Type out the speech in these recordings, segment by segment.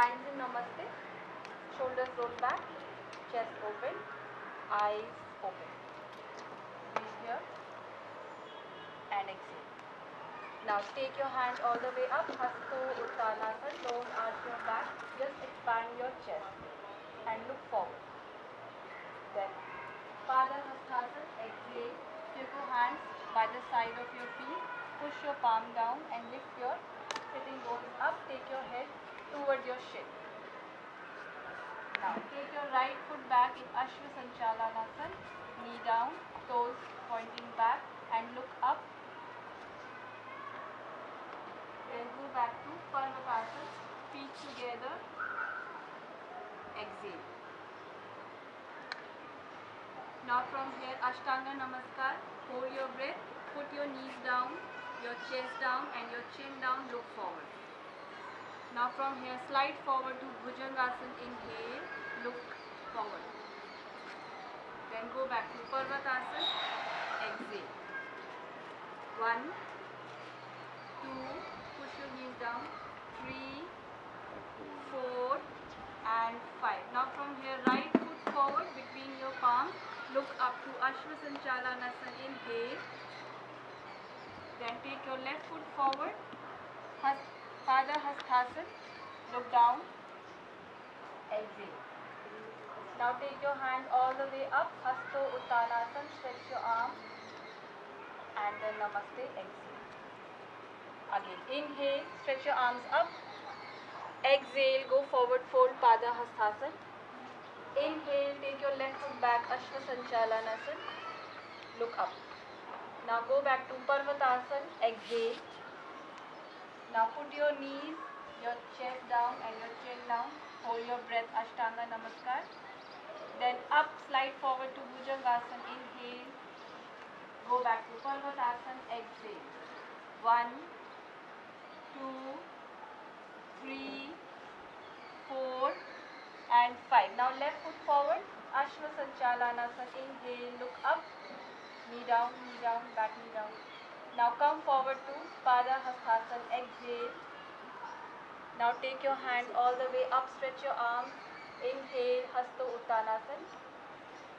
Hands in Namaste. Shoulders roll back. Chest open. Eyes open. Breathe here and exhale. Now take your hand all the way up. Hasto Uttanasana. Don't arch your back. Just expand your chest and look forward. Then Padahastasana. Exhale. Take your hands by the side of your feet. Push your palm down and lift your sitting bones up. Take your head towards your shin. Now take your right foot back in Ashwa Sanchalanasana. Knee down, toes pointing back and look up. Then go back to Parvatasana. Feet together. Exhale. Now from here Ashtanga Namaskar. Hold your breath. Put your knees down, your chest down and your chin down. Look forward. Now from here slide forward to Bhujangasana. Inhale. Look forward. Then go back to Parvatasana. Exhale. 1, 2, push your knees down. 3, 4 and 5. Now from here right foot forward between your palms. Look up to Ashwa Sanchalanasana. Inhale. Then take your left foot forward. Padahastasana. Look down. Exhale. Now take your hand all the way up. Hasto Uttanasana. Stretch your arms. And then Namaste. Exhale. Again. Inhale. Stretch your arms up. Exhale. Go forward. Fold Padahastasana. Inhale. Take your left foot back. Ashwa Sanchalanasana. Look up. Now go back to Parvatasana. Exhale. Now put your knees, your chest down and your chin down. Hold your breath. Ashtanga Namaskar. Then up, slide forward to Bhujangasana. Inhale. Go back to Parvatasana. Exhale. 1, 2, 3, 4 and 5. Now left foot forward. Ashwa Sanchalanasana. Inhale. Look up. Knee down, back knee down. Now come forward to Padahastasana. Exhale. Now take your hand all the way up. Stretch your arms. Inhale. Hasto Uttanasana.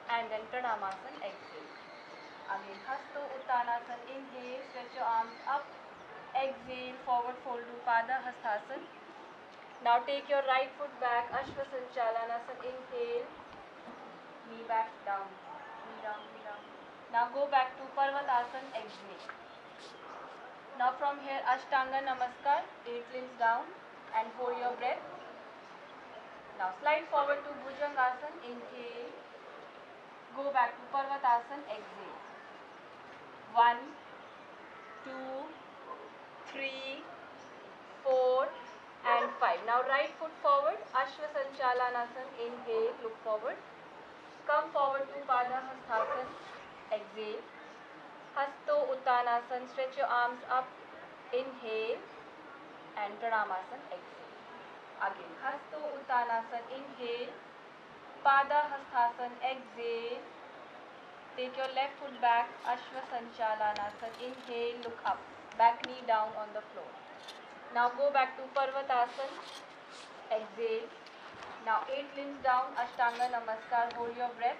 And then Pranamasana. Exhale. Again. Hasto Uttanasana. Inhale. Stretch your arms up. Exhale. Forward fold to Padahastasana. Now take your right foot back. Ashwa Sanchalanasana. Inhale. Knee back down. Knee down, knee down. Now go back to Parvatasana. Exhale. Now from here Ashtanga Namaskar. 8 limbs down and hold your breath. Now slide forward to Bhujangasana. Inhale. Go back to Parvatasana. Exhale. 1, 2, 3, 4 and 5. Now right foot forward. Ashwa Sanchalanasana. Inhale. Look forward. Come forward to Padahastasana. Exhale. Hasto Uttanasana. Stretch your arms up. Inhale. And Pranamasana. Exhale. Again. Hasto Uttanasana. Inhale. Padahastasana. Exhale. Take your left foot back. Ashwa Sanchalanasana. Inhale. Look up. Back knee down on the floor. Now go back to Parvatasana. Exhale. Now 8 limbs down. Ashtanga Namaskar. Hold your breath.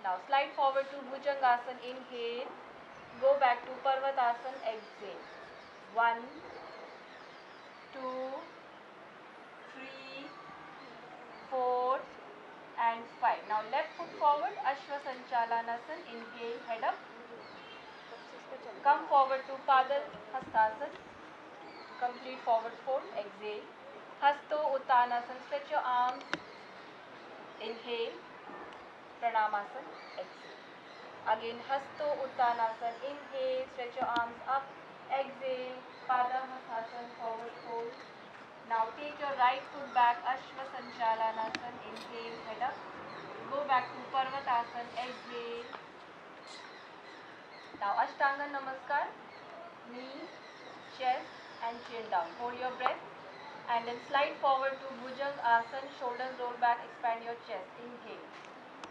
Now slide forward to Bhujangasana. Inhale. Go back to Parvatasana. Exhale. 1, 2, 3, 4 and 5. Now left foot forward. Ashwa Sanchalanasana. Inhale. Head up. Come forward to Padahastasana. Complete forward fold. Exhale. Hasto Uttanasana. Stretch your arms. Inhale. Pranamasana. Exhale. Again. Hasto Uttanasana. Inhale. Stretch your arms up. Exhale. Padahastasana. Forward fold. Now take your right foot back. Ashwa Sanchalanasana. Inhale. Head up. Go back to Parvatasana. Exhale. Now Ashtanga Namaskar. Knee, chest and chin down. Hold your breath. And then slide forward to Bhujangasana. Shoulders roll back. Expand your chest. Inhale.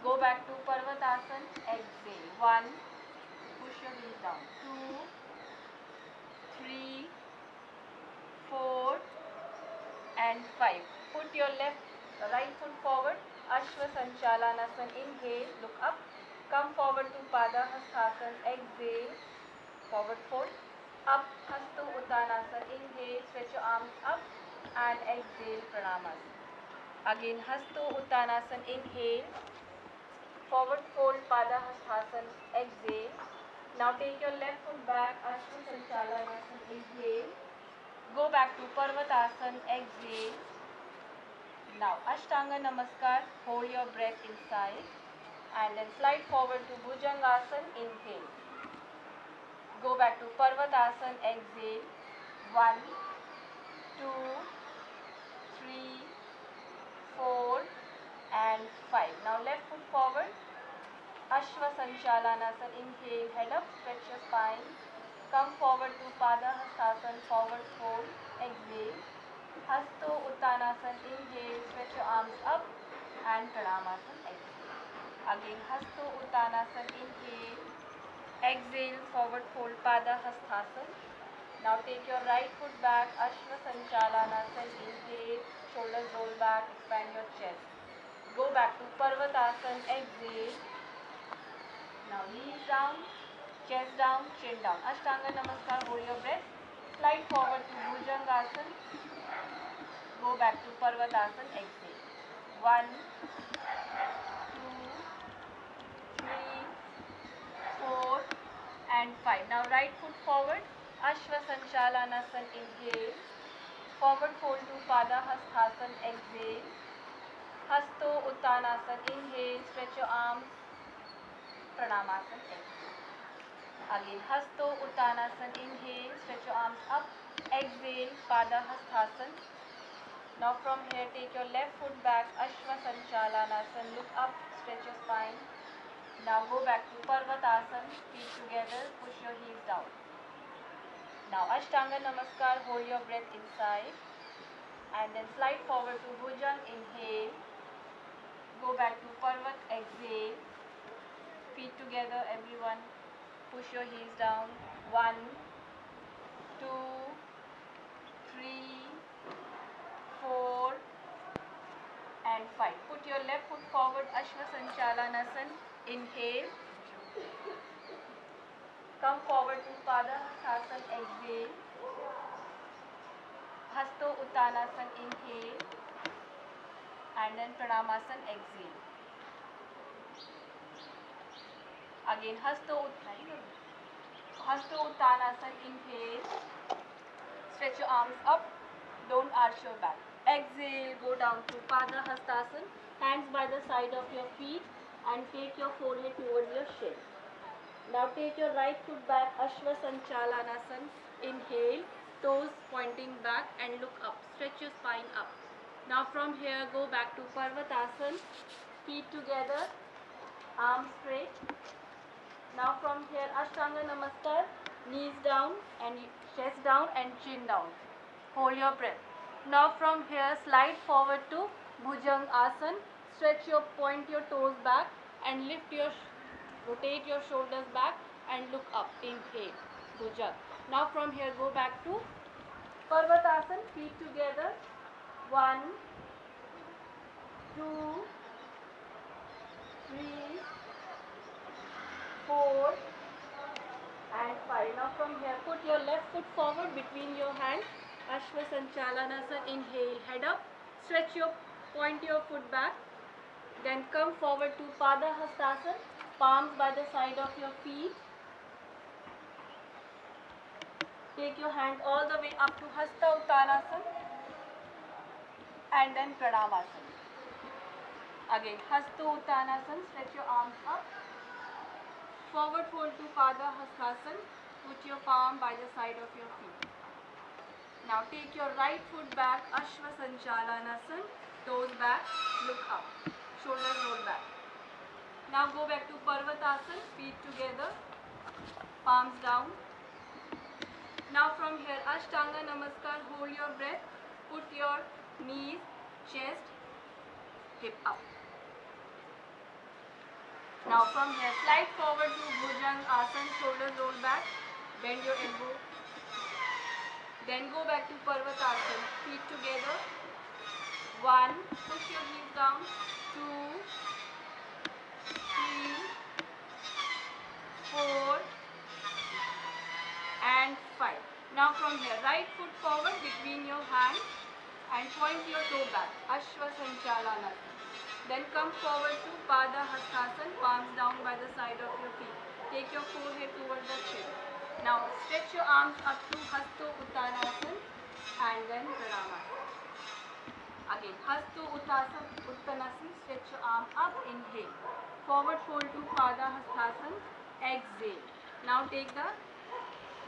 Go back to Parvatasana. Exhale. 1. Push your knees down. 2, 3, 4 and 5. Put your right foot forward, Ashwa Sanchalanasana, inhale, look up, come forward to Pada Hastasana, exhale, forward fold, up, Hastu Uttanasana, inhale, stretch your arms up, and exhale, Pranamasana. Again, Hastu Uttanasana, inhale, forward fold, Pada Hastasana, exhale. Now take your left foot back, Ashwa Sanchalanasana, inhale, go back to Parvatasana, exhale. Now Ashtanga Namaskar, hold your breath inside and then slide forward to Bhujangasana, inhale. Go back to Parvatasana, exhale. 1, 2, 3, 4 and 5. Now left foot forward, Ashwa Sanchalanasana, inhale, head up, stretch your spine. Come forward to Pada Hastasana, forward fold, exhale. Hasto Uttanasana, inhale, stretch your arms up and Pranamasana, exhale. Again, Hasto Uttanasana, inhale, exhale, forward fold, Pada Hastasana. Now take your right foot back, Ashwa Sanchalanasana, inhale, shoulders roll back, expand your chest. Go back to Parvatasana, exhale. Now knees down, chest down, chin down. Ashtanga Namaskar, hold your breath. Slide forward to Bhujangasana. Go back to Parvatasana, exhale. 1, 2, 3, 4 and 5. Now right foot forward, Ashwa Sanchalanasana, inhale. Forward fold to Pada Hastasana, exhale. Hasto Uttanasana, inhale, stretch your arms, Pranamasana, exhale. Again, Hasto Uttanasana, inhale, stretch your arms up, exhale, Pada Hastasana. Now from here, take your left foot back, Ashwa Sanchalanasana, look up, stretch your spine. Now go back to Parvatasana, feet together, push your heels down. Now Ashtanga Namaskar, hold your breath inside and then slide forward to Bhujang, inhale. Go back to Parvat, exhale. Feet together, everyone. Push your heels down. 1, 2, 3, 4 and 5. Put your left foot forward, Ashwa Sanchalanasana, inhale. Come forward to Pada Hastasana, exhale. Hasto Uttanasana, inhale. And then Pranamasana, exhale. Again, Hasto Uttanasana, inhale. Stretch your arms up, don't arch your back. Exhale, go down to Pada Hastasana, hands by the side of your feet and take your forehead towards your shin. Now take your right foot back, Ashwa Sanchalanasana, inhale, toes pointing back and look up, stretch your spine up. Now from here, go back to Parvatasana, feet together, arms straight. Now from here, Ashtanga Namaskar, knees down and chest down and chin down. Hold your breath. Now from here, slide forward to Bhujang Asana. Point your toes back and rotate your shoulders back and look up. Inhale, Bhujang. Now from here, go back to Parvatasana, feet together. 1, 2, 3, 4 and 5. Now from here, put your left foot forward between your hands. Ashwa Sanchalanasana, inhale, head up, point your foot back. Then come forward to Pada Hastasana, palms by the side of your feet. Take your hand all the way up to Hasta Uttanasana and then Pranamasana. Again, Hasta Uttanasana, stretch your arms up. Forward fold to Pada Hastasana, put your palm by the side of your feet. Now take your right foot back, Ashwa Sanchalanasana, toes back, look up, shoulders roll back. Now go back to Parvatasana, feet together, palms down. Now from here, Ashtanga Namaskar, hold your breath, put your knees, chest, hip up. Now from here, slide forward to Bhujang Asana, shoulders roll back, bend your elbow. Then go back to Parvatasana, feet together, 1, push your heels down. 2, 3, 4 and 5. Now from here, right foot forward between your hands and point your toe back, Ashwa Sanchalanasana. Then come forward to Pada Hastasana, palms down by the side of your feet. Take your forehead towards the chin. Now stretch your arms up to Hasto Uttanasana and then Pranayama. Again, Hasto Uttanasana, stretch your arm up, inhale. Forward fold to Pada Hastasana, exhale. Now take the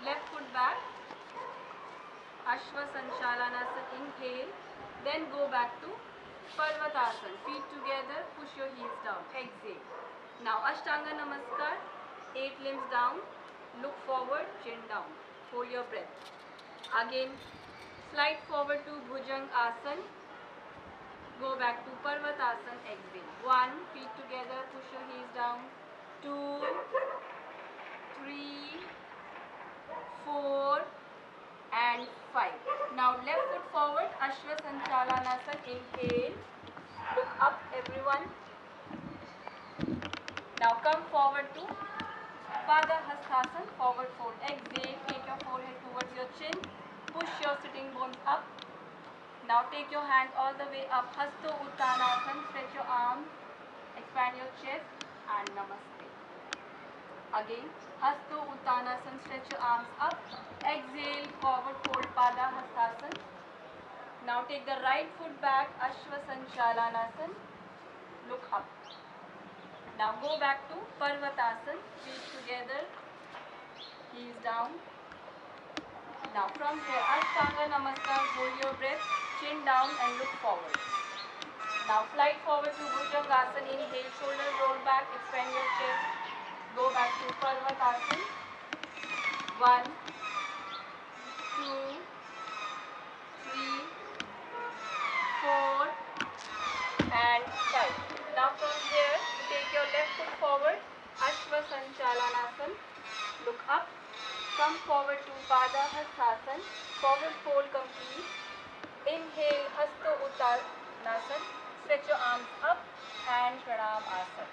left foot back, Ashwa Sanchalanasana, inhale. Then go back to Parvatasana, feet together, push your heels down, exhale. Now Ashtanga Namaskar, 8 limbs down, look forward, chin down, hold your breath. Again, slide forward to Bhujang Asana, go back to Parvatasana, exhale. 1, feet together, push your heels down, 2, 3, 4 and 5. Now left foot forward, Ashwa Sanchalanasana, inhale, look up everyone. Now come forward to Pada Hastasana, forward fold, exhale, take your forehead towards your chin, push your sitting bones up. Now take your hands all the way up, Hasto Uttanasana, stretch your arms, expand your chest and Namaste. Again, Hasto Uttanasana, stretch your arms up, exhale, forward fold, Pada Hastasana. Now take the right foot back, Ashwa Sanchalanasana, look up. Now go back to Parvatasana, feet together, heels down. Now from here, Ashtanga Namaskar, hold your breath, chin down and look forward. Now slide forward to Bhujangasana, inhale, shoulders roll back, expand your chest. Go back to Parvatasana. 1, 2, 3, 4 and 5. Now from here, take your left foot forward, Ashwa Sanchalanasana, look up, come forward to Pada Hastasana, forward fold complete, inhale, Hasto Uttanasana, stretch your arms up and Pranam Asana.